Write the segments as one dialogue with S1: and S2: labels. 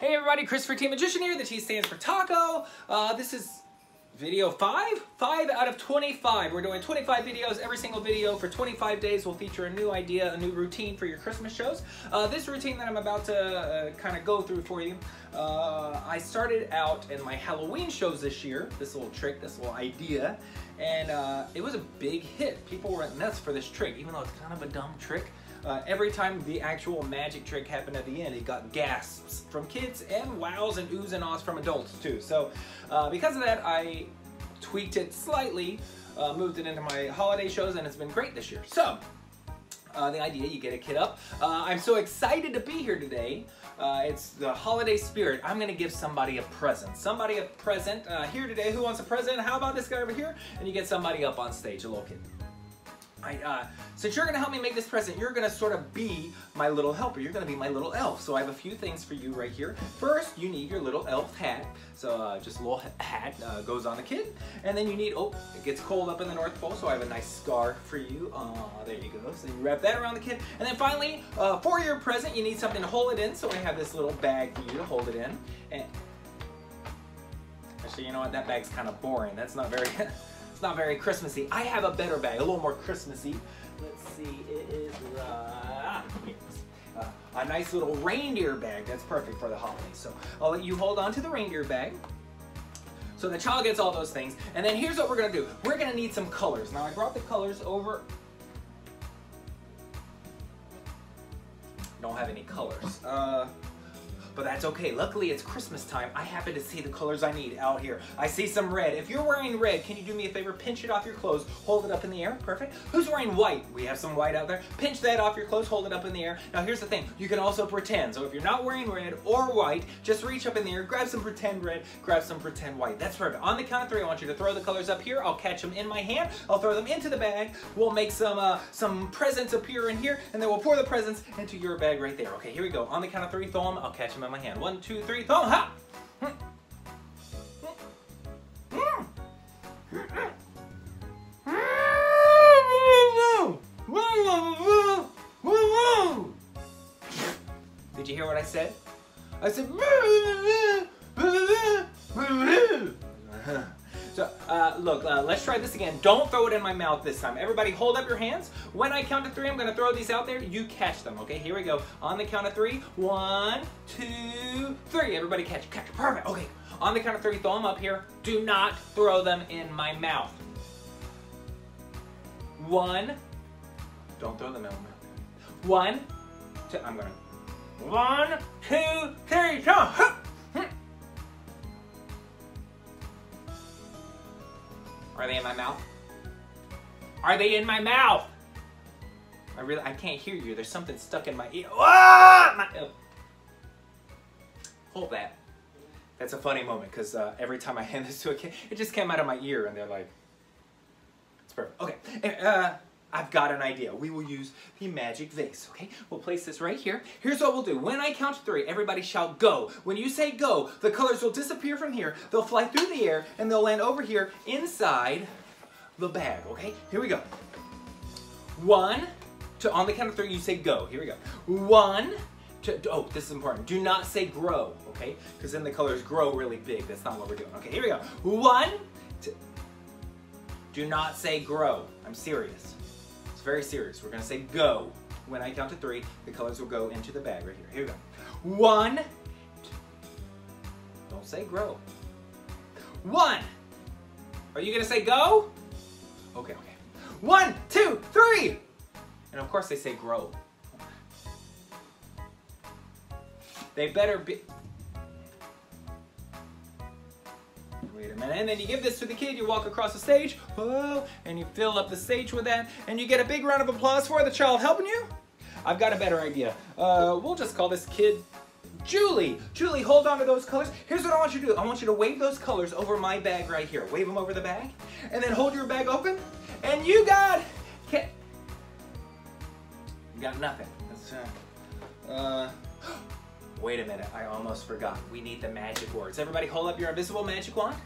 S1: Hey everybody, Christopher T Magician here. The T stands for taco. This is video 5 out of 25. We're doing 25 videos. Every single video for 25 days will feature a new idea, a new routine for your Christmas shows. This routine that I'm about to kind of go through for you, I started out in my Halloween shows this year, this little trick, this little idea, and it was a big hit. People went nuts for this trick, even though it's kind of a dumb trick. Every time the actual magic trick happened at the end, it got gasps from kids and wows and oohs and ahs from adults too. So because of that, I tweaked it slightly, moved it into my holiday shows, and it's been great this year. So the idea, you get a kid up. I'm so excited to be here today. It's the holiday spirit. I'm gonna give somebody a present. Somebody a present here today. Who wants a present? How about this guy over here? And you get somebody up on stage, a little kid. Since you're gonna help me make this present, you're gonna sort of be my little helper. You're gonna be my little elf. So I have a few things for you right here. First, you need your little elf hat. So just a little hat goes on the kid. And then you need, oh, it gets cold up in the North Pole, so I have a nice scarf for you. There you go. So you wrap that around the kid. And then finally, for your present, you need something to hold it in. So I have this little bag for you to hold it in. And actually, you know what? That bag's kind of boring. That's not very... It's not very Christmassy. I have a better bag, a little more Christmassy. Let's see, it is a nice little reindeer bag. That's perfect for the holidays. So I'll let you hold on to the reindeer bag. So the child gets all those things. And then here's what we're gonna do. We're gonna need some colors. Now I brought the colors over. Don't have any colors. But that's okay. Luckily, it's Christmas time. I happen to see the colors I need out here. I see some red. If you're wearing red, can you do me a favor? Pinch it off your clothes. Hold it up in the air. Perfect. Who's wearing white? We have some white out there. Pinch that off your clothes. Hold it up in the air. Now, here's the thing. You can also pretend. So if you're not wearing red or white, just reach up in the air, grab some pretend red, grab some pretend white. That's perfect. On the count of 3, I want you to throw the colors up here. I'll catch them in my hand. I'll throw them into the bag. We'll make some presents appear in here, and then we'll pour the presents into your bag right there. Okay, here we go. On the count of 3, throw them. I'll catch them in my hand. 1, 2, 3, throw them. Ha! Did you hear what I said? I said, so, look, let's try this again. Don't throw it in my mouth this time. Everybody hold up your hands. When I count to 3, I'm gonna throw these out there. You catch them, okay? Here we go. On the count of 3, 1, 2, 3. Everybody catch. Perfect, okay. On the count of 3, throw them up here. Do not throw them in my mouth. 1, don't throw them in my mouth. 1, 2, I'm gonna. 1, 2, 3, go! Are they in my mouth? Are they in my mouth? I can't hear you. There's something stuck in my ear. Ah! Hold that. That's a funny moment because every time I hand this to a kid, it just came out of my ear and they're like, it's perfect. Okay, I've got an idea. We will use the magic vase, okay? We'll place this right here. Here's what we'll do. When I count to 3, everybody shout go. When you say go, the colors will disappear from here. They'll fly through the air and they'll land over here inside the bag, okay? Here we go. 1, 2, on the count of 3, you say go. Here we go. 1, 2, oh, this is important. Do not say grow, okay? Because then the colors grow really big. That's not what we're doing. Okay, here we go. 1, 2. Do not say grow. I'm serious. It's very serious. We're gonna say go. When I count to 3, the colors will go into the bag right here. Here we go. 1, 2. Don't say grow. 1. Are you gonna say go? Okay. 1, 2, 3. And of course they say grow. They better be. Wait a minute, and then you give this to the kid, you walk across the stage, whoa, and you fill up the stage with that, and you get a big round of applause for the child helping you. I've got a better idea. We'll just call this kid Julie. Julie, hold on to those colors. Here's what I want you to do. I want you to wave those colors over my bag right here. Wave them over the bag, and then hold your bag open, and you got nothing. That's, wait a minute, I almost forgot. We need the magic words. Everybody hold up your invisible magic wand.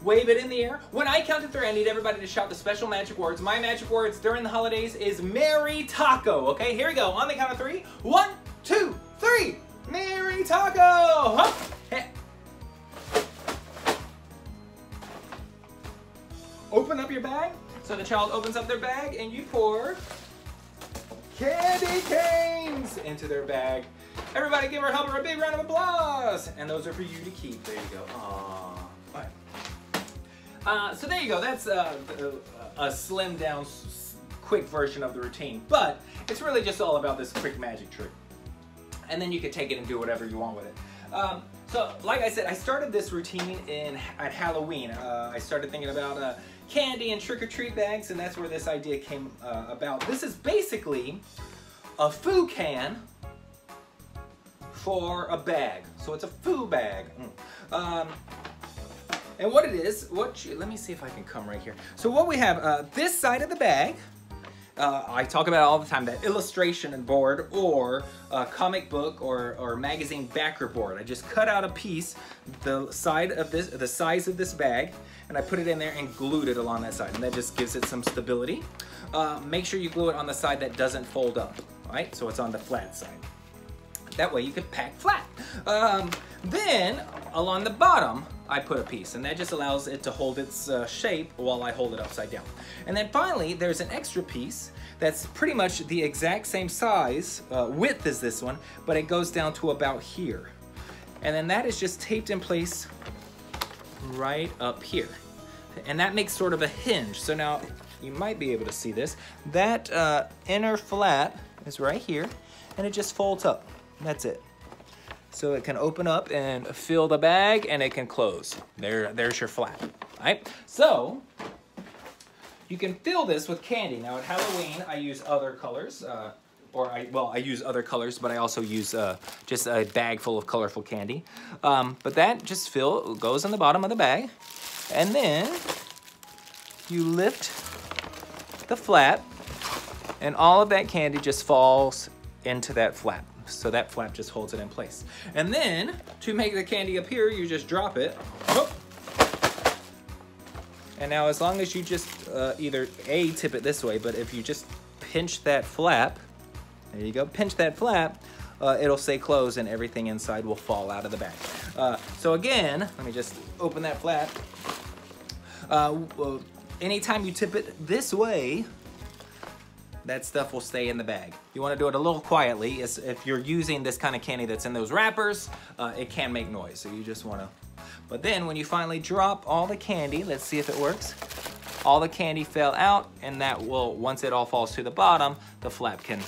S1: Wave it in the air. When I count to 3, I need everybody to shout the special magic words. My magic words during the holidays is Merry Taco. Okay, here we go. On the count of 3. 1, 2, 3. Merry taco! Huh? Hey. Open up your bag. So the child opens up their bag and you pour candy canes into their bag. Everybody give our helper a big round of applause. And those are for you to keep. There you go. Aww. All right. So there you go. That's a slimmed down, quick version of the routine. But it's really just all about this quick magic trick. And then you can take it and do whatever you want with it. So like I said, I started this routine at Halloween. I started thinking about candy and trick-or-treat bags, and that's where this idea came about. This is basically a food can for a bag. So it's a food bag. And what it is, let me see if I can come right here. So what we have, this side of the bag, I talk about it all the time, that illustration board or comic book or magazine backer board. I just cut out a piece, the size of this bag, and I put it in there and glued it along that side, and that just gives it some stability. Make sure you glue it on the side that doesn't fold up, right? So it's on the flat side. That way you can pack flat. Then along the bottom, I put a piece, and that just allows it to hold its shape while I hold it upside down. And then finally, there's an extra piece that's pretty much the exact same size, width as this one, but it goes down to about here. And then that is just taped in place right up here. And that makes sort of a hinge. So now you might be able to see this. That inner flat is right here, and it just folds up. That's it. So it can open up and fill the bag, and it can close. There's your flat, right? So you can fill this with candy. Now at Halloween, I use other colors, I use other colors, but I also use just a bag full of colorful candy. But that just goes in the bottom of the bag, and then you lift the flap, and all of that candy just falls into that flap. So that flap just holds it in place. And then, to make the candy appear, you just drop it. Oh. And now as long as you just either tip it this way, but if you just pinch that flap, there you go, pinch that flap, it'll stay closed and everything inside will fall out of the bag. So again, let me just open that flap. Anytime you tip it this way, that stuff will stay in the bag. You want to do it a little quietly. If you're using this kind of candy that's in those wrappers, it can make noise, so you just want to. But then when you finally drop all the candy, let's see if it works. All the candy fell out, and that will, once it all falls to the bottom, the flap can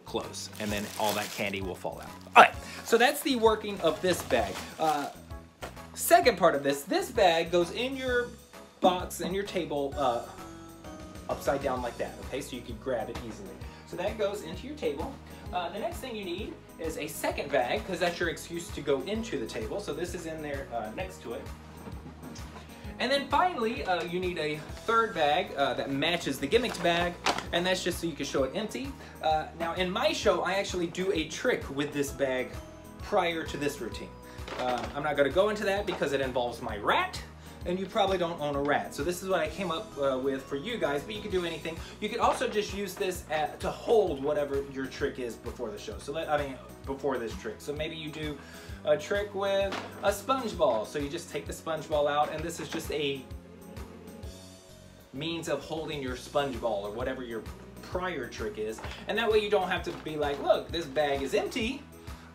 S1: close, and then all that candy will fall out. All right, so that's the working of this bag. Second part of this bag goes in your box, in your table, upside down like that, okay? So you can grab it easily. So that goes into your table. The next thing you need is a second bag, because that's your excuse to go into the table. So this is in there next to it. And then finally, you need a third bag that matches the gimmicked bag, and that's just so you can show it empty. Now in my show, I actually do a trick with this bag prior to this routine. I'm not gonna go into that because it involves my rat, and you probably don't own a rat. So this is what I came up with for you guys, but you could do anything. You could also just use this to hold whatever your trick is before the show. So before this trick. So maybe you do a trick with a sponge ball. So you just take the sponge ball out, and this is just a means of holding your sponge ball or whatever your prior trick is. And that way you don't have to be like, look, this bag is empty.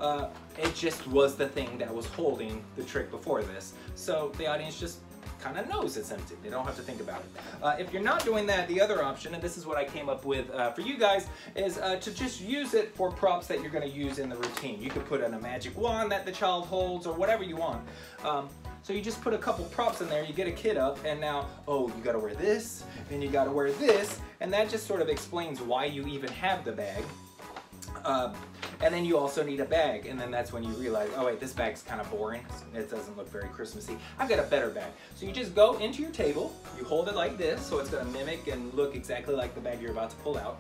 S1: It just was the thing that was holding the trick before this. So the audience just kind of knows it's empty. They don't have to think about it. If you're not doing that, the other option, and this is what I came up with for you guys, is to just use it for props that you're going to use in the routine. You could put in a magic wand that the child holds or whatever you want. So you just put a couple props in there, you get a kid up, and now, oh, you got to wear this, and you got to wear this, and that just sort of explains why you even have the bag. And then you also need a bag, and then that's when you realize, oh wait, this bag's kind of boring. It doesn't look very Christmassy. I've got a better bag. So you just go into your table, you hold it like this, so it's gonna mimic and look exactly like the bag you're about to pull out.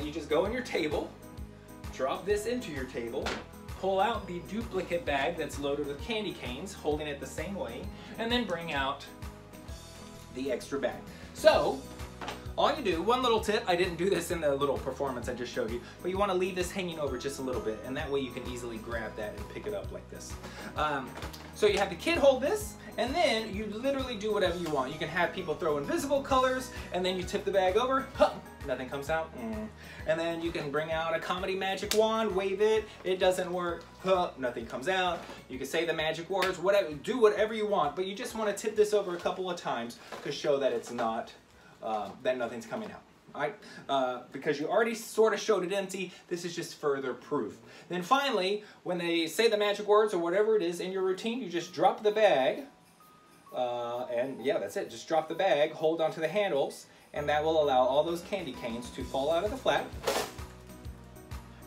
S1: You just go in your table, drop this into your table, pull out the duplicate bag that's loaded with candy canes, holding it the same way, and then bring out the extra bag. So, all you do, one little tip, I didn't do this in the little performance I just showed you, but you want to leave this hanging over just a little bit, and that way you can easily grab that and pick it up like this. So you have the kid hold this, and then you literally do whatever you want. You can have people throw invisible colors, and then you tip the bag over, huh, nothing comes out. And then you can bring out a comedy magic wand, wave it, it doesn't work, huh, nothing comes out. You can say the magic words, whatever, do whatever you want, but you just want to tip this over a couple of times to show that it's not, that nothing's coming out. Right? Because you already sort of showed it empty, this is just further proof. Then finally, when they say the magic words or whatever it is in your routine, you just drop the bag, and yeah, that's it. Just drop the bag, hold onto the handles, and that will allow all those candy canes to fall out of the flap.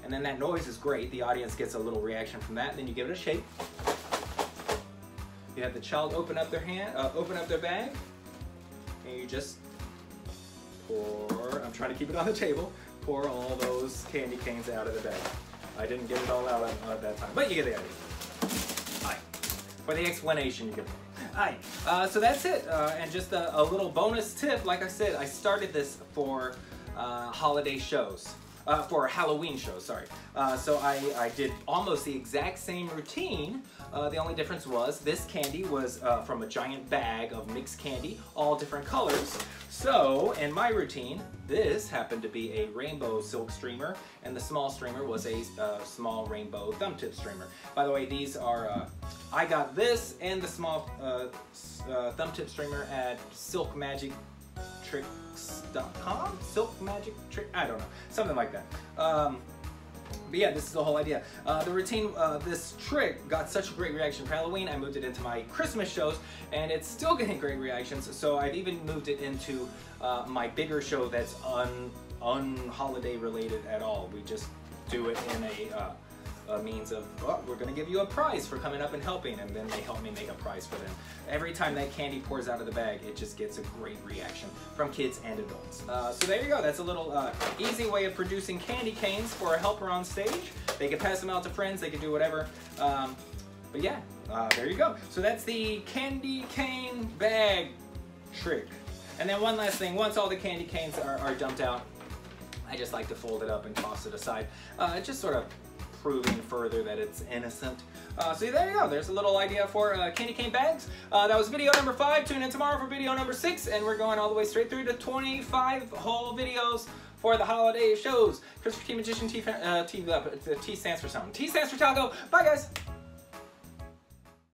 S1: And then that noise is great. The audience gets a little reaction from that. Then you give it a shake. You have the child open up their bag, and you just pour, I'm trying to keep it on the table, pour all those candy canes out of the bag. I didn't get it all out at that time, but you get the idea. Hi. For the explanation, you get it. Hi. So that's it, and just a little bonus tip, like I said, I started this for holiday shows. For Halloween shows, sorry. So I did almost the exact same routine. The only difference was this candy was from a giant bag of mixed candy, all different colors. So in my routine, this happened to be a rainbow silk streamer, and the small streamer was a small rainbow thumb tip streamer. By the way, these are, I got this and the small thumb tip streamer at silkmagictricks.com? Silk Magic Trick? I don't know. Something like that. But yeah, this is the whole idea. The routine, this trick got such a great reaction for Halloween, I moved it into my Christmas shows, and it's still getting great reactions, so I've even moved it into my bigger show that's un-holiday related at all. We just do it in a means of, oh, we're going to give you a prize for coming up and helping, and then they help me make a prize for them. Every time that candy pours out of the bag, it just gets a great reaction from kids and adults. So there you go. That's a little easy way of producing candy canes for a helper on stage. They can pass them out to friends. They can do whatever. But yeah, there you go. So that's the candy cane bag trick. And then one last thing, once all the candy canes are dumped out, I just like to fold it up and toss it aside. Just sort of proving further that it's innocent. So there you go. There's a little idea for candy cane bags. That was video number 5. Tune in tomorrow for video number 6, and we're going all the way straight through to 25 whole videos for the holiday shows. Christopher T Magician, T stands for something. T stands for Taco. Bye, guys.